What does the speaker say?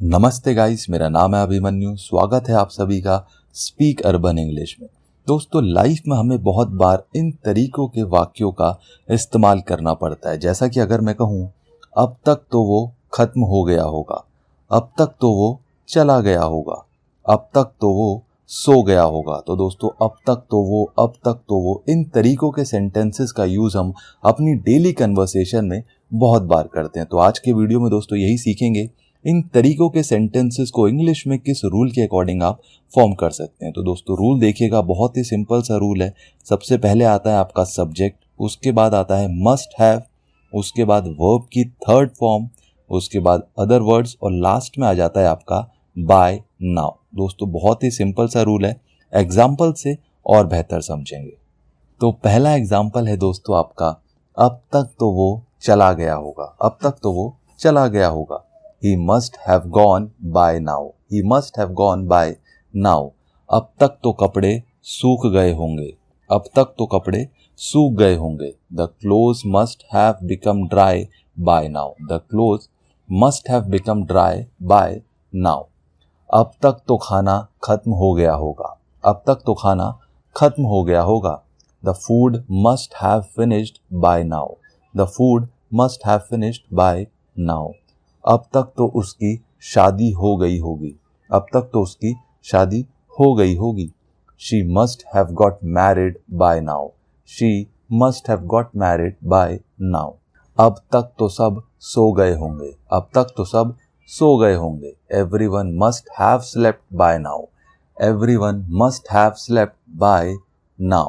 नमस्ते गाइस, मेरा नाम है अभिमन्यु। स्वागत है आप सभी का स्पीक अर्बन इंग्लिश में। दोस्तों, लाइफ में हमें बहुत बार इन तरीकों के वाक्यों का इस्तेमाल करना पड़ता है। जैसा कि अगर मैं कहूँ, अब तक तो वो खत्म हो गया होगा, अब तक तो वो चला गया होगा, अब तक तो वो सो गया होगा। तो दोस्तों, अब तक तो वो, अब तक तो वो, इन तरीकों के सेंटेंसेस का यूज़ हम अपनी डेली कन्वर्सेशन में बहुत बार करते हैं। तो आज के वीडियो में दोस्तों यही सीखेंगे, इन तरीकों के सेंटेंसेस को इंग्लिश में किस रूल के अकॉर्डिंग आप फॉर्म कर सकते हैं। तो दोस्तों, रूल देखिएगा, बहुत ही सिंपल सा रूल है। सबसे पहले आता है आपका सब्जेक्ट, उसके बाद आता है मस्ट हैव, उसके बाद वर्ब की थर्ड फॉर्म, उसके बाद अदर वर्ड्स और लास्ट में आ जाता है आपका बाय नाउ। दोस्तों, बहुत ही सिंपल सा रूल है, एग्जाम्पल से और बेहतर समझेंगे। तो पहला एग्जाम्पल है दोस्तों आपका, अब तक तो वो चला गया होगा, अब तक तो वो चला गया होगा। He must have gone by now. He must have gone by now. अब तक तो कपड़े सूख गए होंगे, अब तक तो कपड़े सूख गए होंगे। The clothes must have become dry by now. The clothes must have become dry by now. अब तक तो खाना खत्म हो गया होगा, अब तक तो खाना खत्म हो गया होगा। The food must have finished by now. The food must have finished by now. अब तक तो उसकी शादी हो गई होगी, अब तक तो उसकी शादी हो गई होगी। She must have got married by now. She must have got married by now. अब तक तो सब सो गए होंगे, अब तक तो सब सो गए होंगे। Everyone must have slept by now. Everyone must have slept by now.